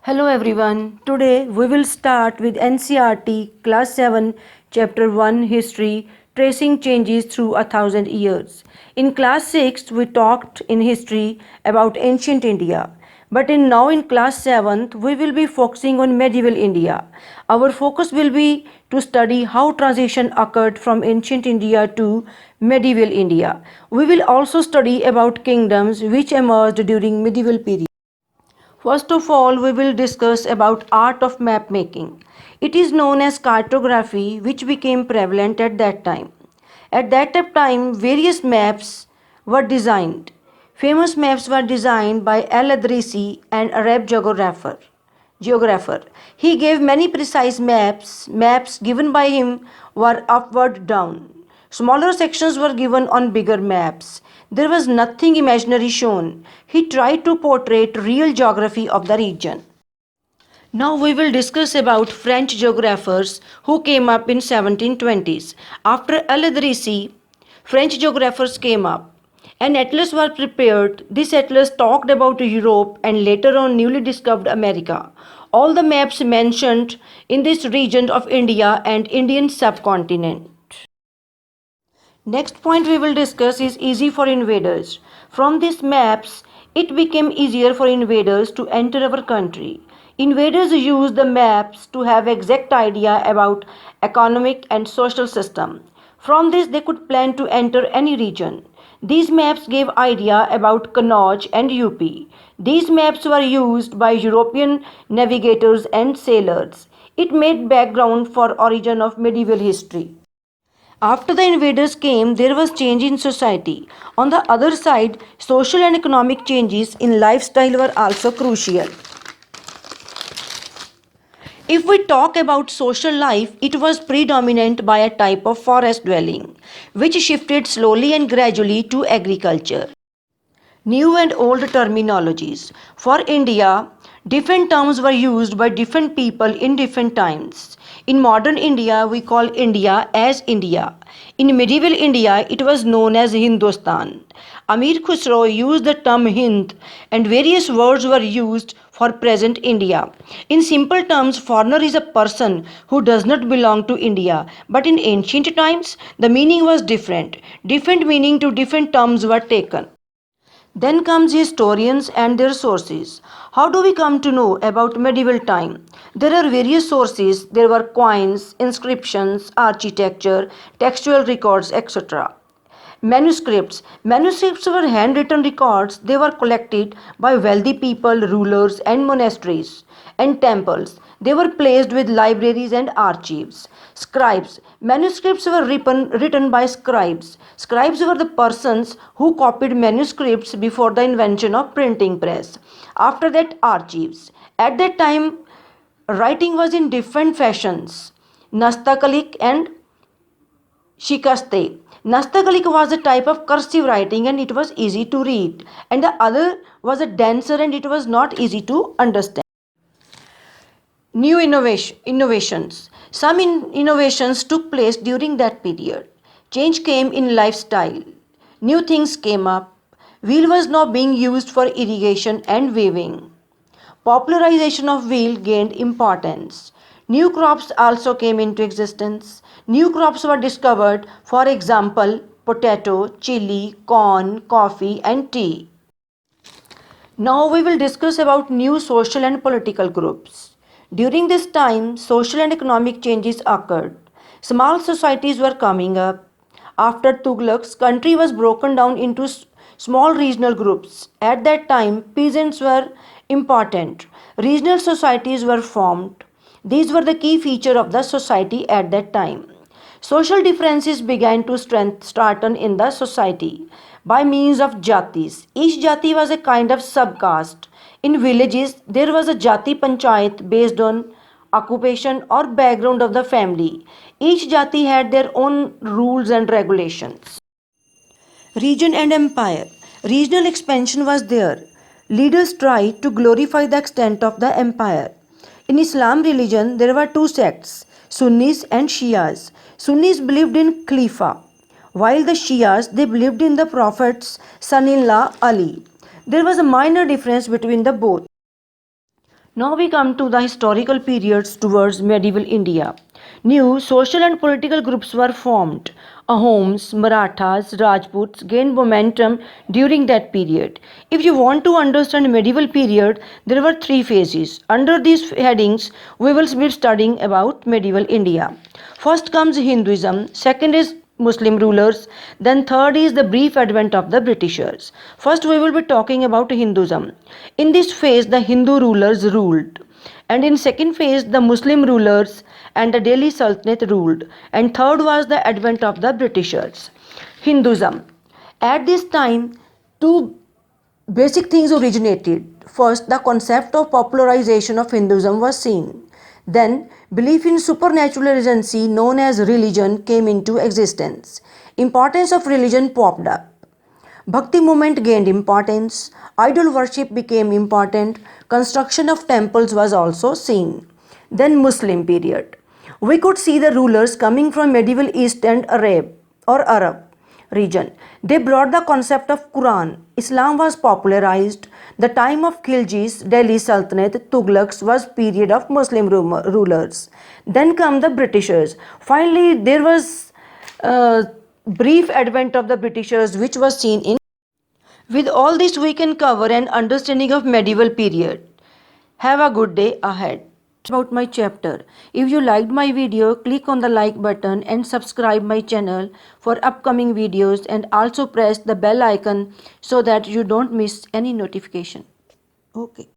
Hello everyone. Today we will start with NCERT Class 7 Chapter 1 History Tracing Changes Through a Thousand Years. In Class 6 we talked in history about ancient India. But now in Class 7th we will be focusing on medieval India. Our focus will be to study how transition occurred from ancient India to medieval India. We will also study about kingdoms which emerged during medieval period. First of all, we will discuss about art of map making. It is known as cartography, which became prevalent at that time. At that time, various maps were designed. Famous maps were designed by Al-Adrisi, an Arab geographer. He gave many precise maps. Maps given by him were upward down. Smaller sections were given on bigger maps. There was nothing imaginary shown. He tried to portray real geography of the region. Now we will discuss about French geographers who came up in 1720s. After Al-Idrisi, French geographers came up. An atlas was prepared. This atlas talked about Europe and later on newly discovered America. All the maps mentioned in this region of India and Indian subcontinent. Next point we will discuss is easy for invaders. From these maps, it became easier for invaders to enter our country. Invaders used the maps to have exact idea about economic and social system. From this they could plan to enter any region. These maps gave idea about Kannauj and UP. These maps were used by European navigators and sailors. It made background for origin of medieval history. After the invaders came, there was change in society. On the other side, social and economic changes in lifestyle were also crucial. If we talk about social life, it was predominant by a type of forest dwelling, which shifted slowly and gradually to agriculture. New and old terminologies. For India, different terms were used by different people in different times. In modern India, we call India as India. In medieval India, it was known as Hindustan. Amir Khusro used the term Hind and various words were used for present India. In simple terms, foreigner is a person who does not belong to India. But in ancient times, the meaning was different. Different meaning to different terms were taken. Then comes historians and their sources. How do we come to know about medieval time? There are various sources. There were coins, inscriptions, architecture, textual records, etc. Manuscripts. Manuscripts were handwritten records. They were collected by wealthy people, rulers, and monasteries and temples. They were placed with libraries and archives. Scribes. Manuscripts were written by scribes. Scribes were the persons who copied manuscripts before the invention of printing press. After that, archives. At that time, writing was in different fashions. Nastakalik and Shikaste. Nastakalik was a type of cursive writing and it was easy to read. And the other was a denser and it was not easy to understand. New innovations. Some innovations took place during that period. Change came in lifestyle. New things came up. Wheel was now being used for irrigation and weaving. Popularization of wheel gained importance. New crops also came into existence. New crops were discovered, for example, potato, chili, corn, coffee, and tea. Now we will discuss about new social and political groups. During this time, social and economic changes occurred. Small societies were coming up. After Tughlaq's country was broken down into small regional groups. At that time, peasants were important. Regional societies were formed. These were the key feature of the society at that time. Social differences began to strengthen in the society by means of jatis. Each jati was a kind of subcaste. In villages, there was a jati panchayat based on occupation or background of the family. Each jati had their own rules and regulations. Region and empire. Regional expansion was there. Leaders tried to glorify the extent of the empire. In Islam religion, there were two sects, Sunnis and Shias. Sunnis believed in Khalifa, while the Shias, they believed in the Prophet's son-in-law Ali. There was a minor difference between the both. Now we come to the historical periods towards medieval India. New social and political groups were formed. Ahoms, Marathas, Rajputs gained momentum during that period. If you want to understand medieval period, there were three phases. Under these headings, we will be studying about medieval India. First comes Hinduism, second is Muslim rulers, then third is the brief advent of the Britishers. First we will be talking about Hinduism. In this phase the Hindu rulers ruled, and in second phase the Muslim rulers and the Delhi Sultanate ruled, and third was the advent of the Britishers. Hinduism. At this time, two basic things originated. First, the concept of popularization of Hinduism was seen. Then, belief in supernatural agency known as religion came into existence. Importance of religion popped up. Bhakti movement gained importance. Idol worship became important. Construction of temples was also seen. Then Muslim period. We could see the rulers coming from medieval East and Arab region. They brought the concept of Quran. Islam was popularized. The time of Khiljis, Delhi Sultanate, Tughlaqs was period of Muslim rulers. Then come the Britishers. Finally, there was brief advent of the Britishers which was seen in. With all this we can cover an understanding of medieval period. Have a good day ahead. About my chapter. If you liked my video, click on the like button and subscribe my channel for upcoming videos, and also press the bell icon so that you don't miss any notification. Okay.